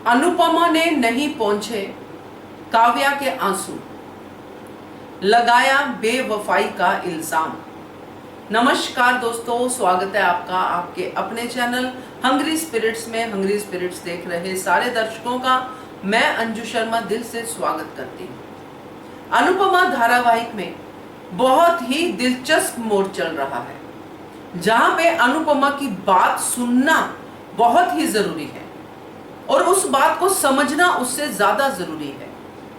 अनुपमा ने नहीं पहुंचे काव्या के आंसू, लगाया बेवफाई का इल्जाम। नमस्कार दोस्तों, स्वागत है आपका आपके अपने चैनल हंग्री स्पिरिट्स में। हंग्री स्पिरिट्स देख रहे सारे दर्शकों का मैं अंजू शर्मा दिल से स्वागत करती हूँ। अनुपमा धारावाहिक में बहुत ही दिलचस्प मोड़ चल रहा है, जहां पे अनुपमा की बात सुनना बहुत ही जरूरी है और उस बात को समझना उससे ज्यादा जरूरी है,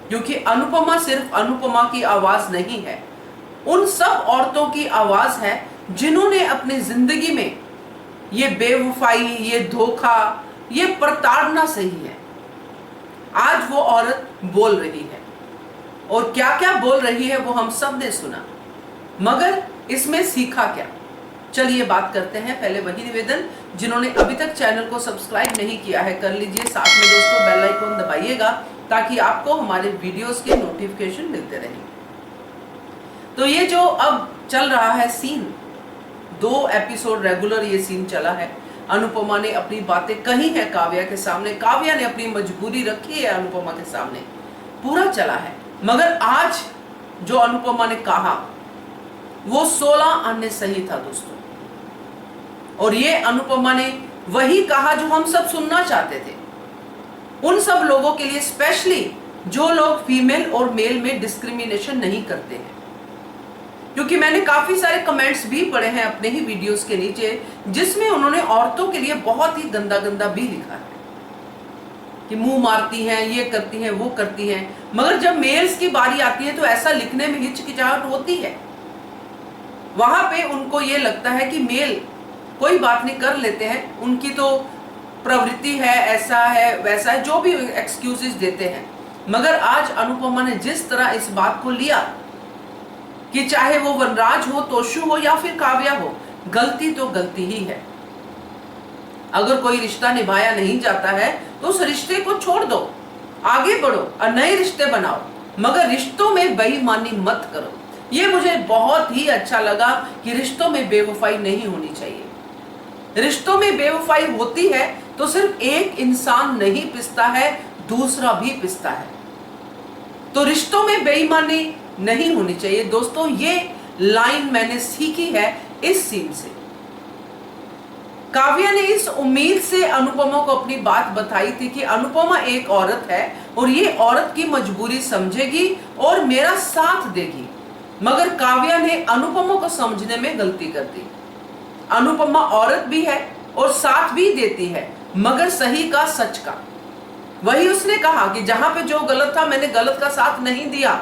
क्योंकि अनुपमा सिर्फ अनुपमा की आवाज नहीं है, उन सब औरतों की आवाज है जिन्होंने अपनी जिंदगी में ये बेवफाई, ये धोखा, ये प्रताड़ना सही है। आज वो औरत बोल रही है और क्या क्या बोल रही है वो हम सब ने सुना, मगर इसमें सीखा क्या, चलिए बात करते हैं। पहले वही निवेदन, जिन्होंने अभी तक चैनल को सब्सक्राइब नहीं किया है कर लीजिए, साथ में दोस्तों बेल आइकन दबाइएगा ताकि आपको हमारे वीडियोस के नोटिफिकेशन मिलते रहें। तो ये जो अब चल रहा है सीन, 2 एपिसोड रेगुलर ये सीन चला है। अनुपमा ने अपनी बातें कही है काव्या के सामने, काव्या ने अपनी मजबूरी रखी है अनुपमा के सामने, पूरा चला है। मगर आज जो अनुपमा ने कहा वो 16 आने सही था दोस्तों, और ये अनुपमा ने वही कहा जो हम सब सुनना चाहते थे, उन सब लोगों के लिए, स्पेशली जो लोग फीमेल और मेल में डिस्क्रिमिनेशन नहीं करते हैं। क्योंकि मैंने काफी सारे कमेंट्स भी पढ़े हैं अपने ही वीडियोस के नीचे, जिसमें उन्होंने औरतों के लिए बहुत ही गंदा गंदा भी लिखा है कि मुंह मारती हैं, ये करती हैं, वो करती हैं। मगर जब मेल्स की बारी आती है तो ऐसा लिखने में हिचकिचाहट होती है। वहां पे उनको ये लगता है कि मेल कोई बात नहीं, कर लेते हैं, उनकी तो प्रवृत्ति है, ऐसा है वैसा है, जो भी एक्सक्यूजेस देते हैं। मगर आज अनुपमा ने जिस तरह इस बात को लिया कि चाहे वो वनराज हो, तोशु हो या फिर काव्या हो, गलती तो गलती ही है। अगर कोई रिश्ता निभाया नहीं जाता है तो उस रिश्ते को छोड़ दो, आगे बढ़ो और नए रिश्ते बनाओ, मगर रिश्तों में बेईमानी मत करो। ये मुझे बहुत ही अच्छा लगा कि रिश्तों में बेवफाई नहीं होनी चाहिए। रिश्तों में बेवफाई होती है तो सिर्फ एक इंसान नहीं पिसता है, दूसरा भी पिसता है। तो रिश्तों में बेईमानी नहीं होनी चाहिए दोस्तों। ये लाइन मैंने सीखी है इस सीन से। काव्या ने इस उम्मीद से अनुपमा को अपनी बात बताई थी कि अनुपमा एक औरत है और ये औरत की मजबूरी समझेगी और मेरा साथ देगी। मगर काव्या ने अनुपमा को समझने में गलती कर दी। अनुपमा औरत भी है और साथ भी देती है, मगर सही का, सच का। वही उसने कहा कि जहां पे जो गलत था मैंने गलत का साथ नहीं दिया।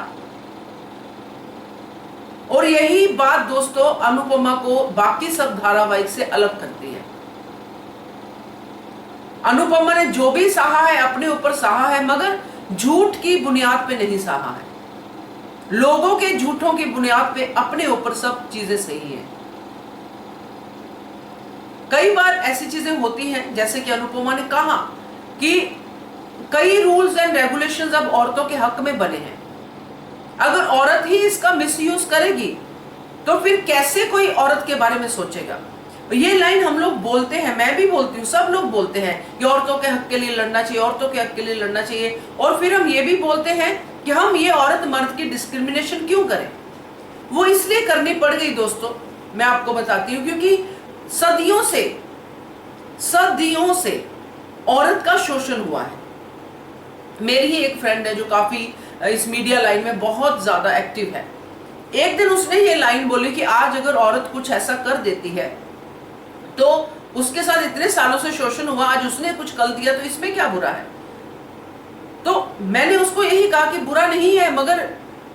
और यही बात दोस्तों अनुपमा को बाकी सब धारावाहिक से अलग करती है। अनुपमा ने जो भी सहा है अपने ऊपर सहा है, मगर झूठ की बुनियाद पे नहीं सहा है। लोगों के झूठों की बुनियाद पे अपने ऊपर सब चीजें सही है। कई बार ऐसी चीजें होती हैं, जैसे कि अनुपमा ने कहा कि कई रूल्स एंड रेगुलेशंस अब औरतों के हक में बने हैं। अगर औरत ही इसका मिसयूज करेगी तो फिर कैसे कोई औरत के बारे में सोचेगा। ये लाइन हम लोग बोलते हैं, मैं भी बोलती हूँ, सब लोग बोलते हैं कि औरतों के हक के लिए लड़ना चाहिए, औरतों के हक के लिए लड़ना चाहिए। और फिर हम ये भी बोलते हैं कि हम ये औरत मर्द की डिस्क्रिमिनेशन क्यों करें। वो इसलिए करनी पड़ गई दोस्तों, मैं आपको बताती हूँ, क्योंकि सदियों से औरत का शोषण हुआ है। मेरी ही एक फ्रेंड है जो काफी इस मीडिया लाइन में बहुत ज्यादा एक्टिव है। एक दिन उसने ये लाइन बोली कि आज अगर औरत कुछ ऐसा कर देती है तो उसके साथ इतने सालों से शोषण हुआ, आज उसने कुछ कर दिया तो इसमें क्या बुरा है। तो मैंने उसको यही कहा कि बुरा नहीं है, मगर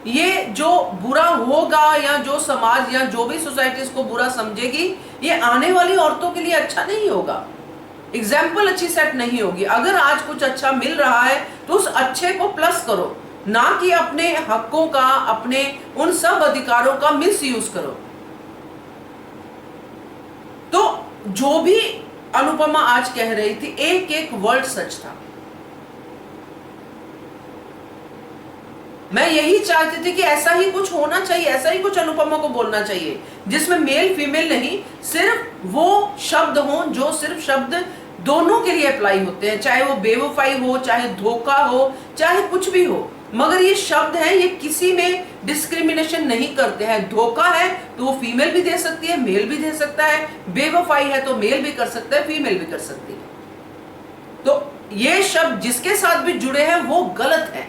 ये जो बुरा होगा या जो समाज या जो भी सोसाइटी इसको बुरा समझेगी, ये आने वाली औरतों के लिए अच्छा नहीं होगा, एग्जाम्पल अच्छी सेट नहीं होगी। अगर आज कुछ अच्छा मिल रहा है तो उस अच्छे को प्लस करो, ना कि अपने हकों का, अपने उन सब अधिकारों का मिस यूज करो। तो जो भी अनुपमा आज कह रही थी, एक एक वर्ड सच था। मैं यही चाहती थी कि ऐसा ही कुछ होना चाहिए, ऐसा ही कुछ अनुपमा को बोलना चाहिए, जिसमें मेल फीमेल नहीं, सिर्फ वो शब्द हों जो सिर्फ शब्द दोनों के लिए अप्लाई होते हैं, चाहे वो बेवफाई हो, चाहे धोखा हो, चाहे कुछ भी हो। मगर ये शब्द है, ये किसी में डिस्क्रिमिनेशन नहीं करते हैं। धोखा है तो वो फीमेल भी दे सकती है, मेल भी दे सकता है। बेवफाई है तो मेल भी कर सकता है, फीमेल भी कर सकती है। तो ये शब्द जिसके साथ भी जुड़े हैं वो गलत है।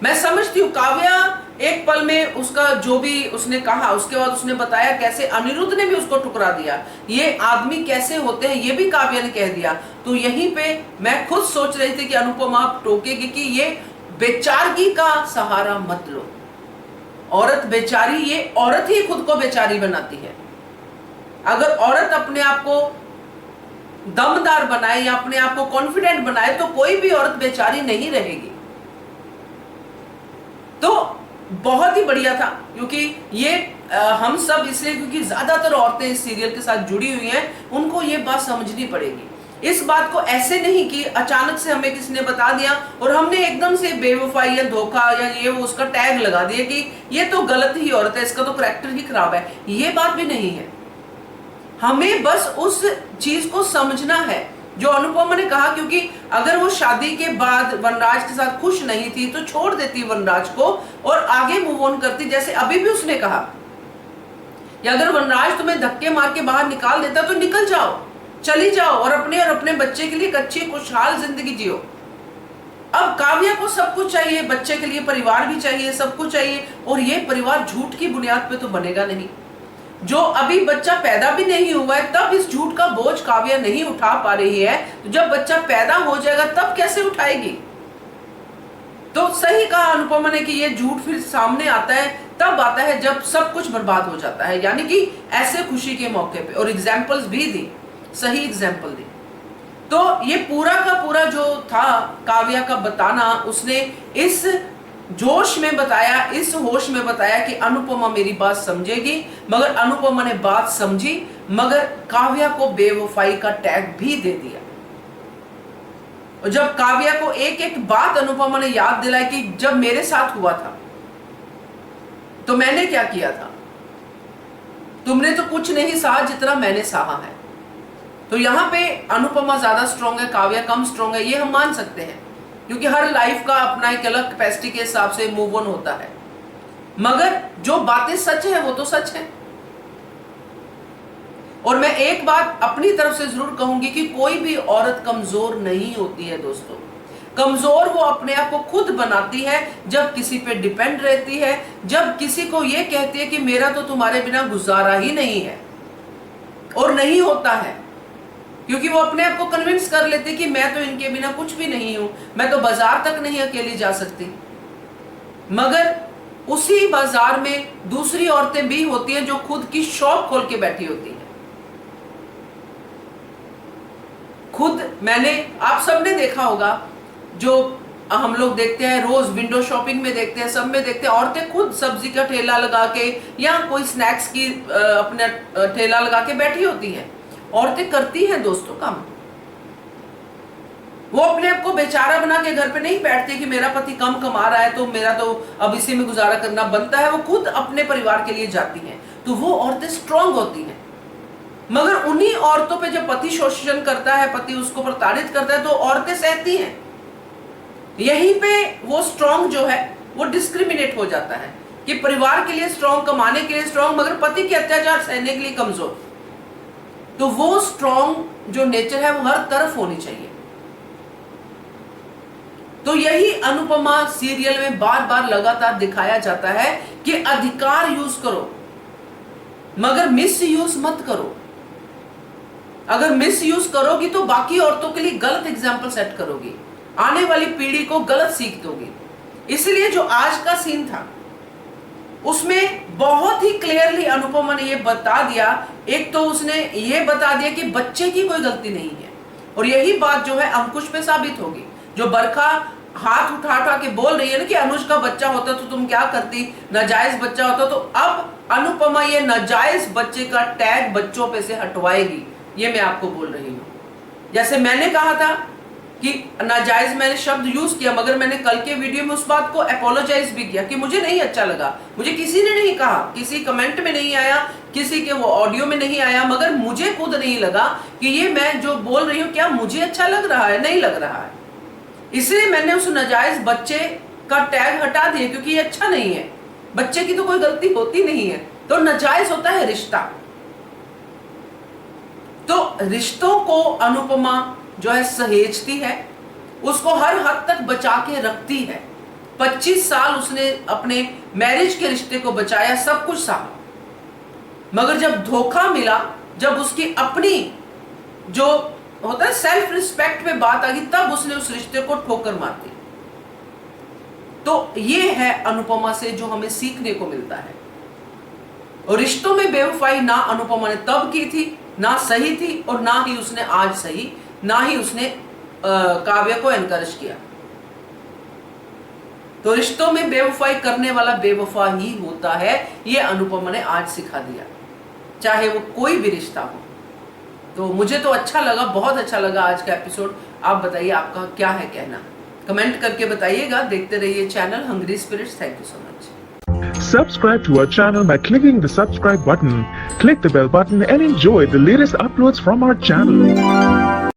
मैं समझती हूं काव्या एक पल में उसका जो भी उसने कहा, उसके बाद उसने बताया कैसे अनिरुद्ध ने भी उसको ठुकरा दिया। ये आदमी कैसे होते हैं ये भी काव्या ने कह दिया। तो यहीं पे मैं खुद सोच रही थी कि अनुपमा टोकेगी कि ये बेचारगी का सहारा मत लो। औरत बेचारी, ये औरत ही खुद को बेचारी बनाती है। अगर औरत अपने आप को दमदार बनाए या अपने आप को कॉन्फिडेंट बनाए तो कोई भी औरत बेचारी नहीं रहेगी। तो बहुत ही बढ़िया था, क्योंकि ये हम सब इसलिए क्योंकि ज्यादातर औरतें इस सीरियल के साथ जुड़ी हुई हैं, उनको ये बात समझनी पड़ेगी। इस बात को ऐसे नहीं कि अचानक से हमें किसी ने बता दिया और हमने एकदम से बेवफाई या धोखा या ये वो उसका टैग लगा दिया कि ये तो गलत ही औरत है, इसका तो करैक्टर ही खराब है। ये बात भी नहीं है। हमें बस उस चीज को समझना है जो अनुपमा ने कहा, क्योंकि अगर वो शादी के बाद वनराज के साथ खुश नहीं थी तो छोड़ देती वनराज को और आगे मूव ऑन करती, जैसे अभी भी उसने कहा। या अगर वनराज तुम्हें धक्के मार के बाहर निकाल देता तो निकल जाओ, चली जाओ और अपने बच्चे के लिए एक अच्छी खुशहाल जिंदगी जियो। अब काव्या को सब कुछ चाहिए, बच्चे के लिए परिवार भी चाहिए, सब कुछ चाहिए, और ये परिवार झूठ की बुनियाद पे तो बनेगा नहीं। जो अभी बच्चा पैदा भी नहीं हुआ है तब इस झूठ का बोझ काव्या नहीं उठा पा रही है, तो जब बच्चा पैदा हो जाएगा तब कैसे उठाएगी। तो सही कहा अनुपमा ने कि ये झूठ फिर सामने आता है तब आता है जब सब कुछ बर्बाद हो जाता है, यानी कि ऐसे खुशी के मौके पे। और एग्जाम्पल्स भी दी, सही एग्जाम्पल दी। तो ये पूरा का पूरा जो था काव्या का बताना, उसने इस जोश में बताया, इस होश में बताया कि अनुपमा मेरी बात समझेगी। मगर अनुपमा ने बात समझी, मगर काव्या को बेवफाई का टैग भी दे दिया। और जब काव्या को एक एक बात अनुपमा ने याद दिलाई कि जब मेरे साथ हुआ था तो मैंने क्या किया था, तुमने तो कुछ नहीं सहा जितना मैंने सहा है। तो यहां पे अनुपमा ज्यादा स्ट्रांग है, काव्या कम स्ट्रांग है, ये हम मान सकते हैं, क्योंकि हर लाइफ का अपना एक अलग कैपेसिटी के हिसाब से मूव ऑन होता है। मगर जो बातें सच है वो तो सच है। और मैं एक बात अपनी तरफ से जरूर कहूंगी कि कोई भी औरत कमजोर नहीं होती है दोस्तों। कमजोर वो अपने आप को खुद बनाती है जब किसी पे डिपेंड रहती है, जब किसी को ये कहती है कि मेरा तो तुम्हारे बिना गुजारा ही नहीं है, और नहीं होता है, क्योंकि वो अपने आप को कन्विंस कर लेती कि मैं तो इनके बिना कुछ भी नहीं हूं, मैं तो बाजार तक नहीं अकेली जा सकती। मगर उसी बाजार में दूसरी औरतें भी होती हैं जो खुद की शॉप खोल के बैठी होती हैं। खुद मैंने, आप सबने देखा होगा, जो हम लोग देखते हैं रोज विंडो शॉपिंग में देखते हैं, सब में देखते हैं, औरतें खुद सब्जी का ठेला लगा के या कोई स्नैक्स की अपना ठेला लगा के बैठी होती हैं। औरतें करती हैं दोस्तों काम। वो अपने आप को बेचारा बना के घर पे नहीं बैठती कि मेरा पति कम कमा रहा है तो मेरा तो अब इसी में गुजारा करना बनता है। वो खुद अपने परिवार के लिए जाती हैं, तो वो औरतें स्ट्रांग होती हैं। मगर उन्हीं औरतों पे जब पति शोषण करता है, पति उसको प्रताड़ित करता है, तो औरतें सहती हैं। यहीं पे वो स्ट्रांग जो है वो डिस्क्रिमिनेट हो जाता है कि परिवार के लिए स्ट्रांग, कमाने के लिए स्ट्रांग, मगर पति के अत्याचार सहने के लिए कमजोर। तो वो स्ट्रांग जो नेचर है वो हर तरफ होनी चाहिए। तो यही अनुपमा सीरियल में बार बार लगातार दिखाया जाता है कि अधिकार यूज करो मगर मिस यूज मत करो। अगर मिस यूज करोगी तो बाकी औरतों के लिए गलत एग्जाम्पल सेट करोगी, आने वाली पीढ़ी को गलत सीख दोगी। इसलिए जो आज का सीन था उसमें बहुत ही क्लियरली अनुपमा ने ये बता दिया। एक तो उसने ये बता दिया कि बच्चे की कोई गलती नहीं है, और यही बात जो है अंकुश पे साबित होगी। जो बरखा हाथ उठा उठा के बोल रही है ना कि अनुज का बच्चा होता तो तुम क्या करती, नाजायज बच्चा होता, तो अब अनुपमा ये नाजायज बच्चे का टैग बच्चों पे से हटवाएगी। ये मैं आपको बोल रही हूं। जैसे मैंने कहा था कि नाजायज मैंने शब्द यूज किया, मगर मैंने कल के वीडियो में उस बात को अपोलोजाइज भी किया कि मुझे नहीं अच्छा लगा, मुझे किसी ने नहीं कहा, किसी कमेंट में नहीं आया, किसी के वो ऑडियो में नहीं आया, मगर मुझे खुद नहीं लगा कि ये मैं जो बोल रही हूँ क्या मुझे अच्छा लग रहा है, नहीं लग रहा है। इसलिए मैंने उस नाजायज बच्चे का टैग हटा दिया, क्योंकि ये अच्छा नहीं है। बच्चे की तो कोई गलती होती नहीं है, तो नाजायज होता है रिश्ता। तो रिश्तों को अनुपमा जो है सहेजती है, उसको हर हद तक बचा के रखती है। 25 साल उसने अपने मैरिज के रिश्ते को बचाया, सब कुछ सहा, मगर जब धोखा मिला, जब उसकी अपनी जो होता है सेल्फ रिस्पेक्ट पे बात आ गई, तब उसने उस रिश्ते को ठोकर मार दी। तो ये है अनुपमा से जो हमें सीखने को मिलता है। और रिश्तों में बेवफाई ना अनुपमा ने तब की थी, ना सही थी, और ना ही उसने आज सही, ना ही उसने काव्य को एनकरेज किया। तो रिश्तों में बेवफाई करने वाला बेवफा ही होता है, ये अनुपमा ने आज सिखा दिया, चाहे वो कोई भी रिश्ता हो। तो मुझे तो अच्छा लगा, बहुत अच्छा लगा आज का एपिसोड। आप बताइए आपका क्या है कहना, कमेंट करके बताइएगा। देखते रहिए channel Hungry Spirits. Thank you so much. Subscribe to our channel by clicking the subscribe button. Click the bell button and enjoy the latest uploads from our channel.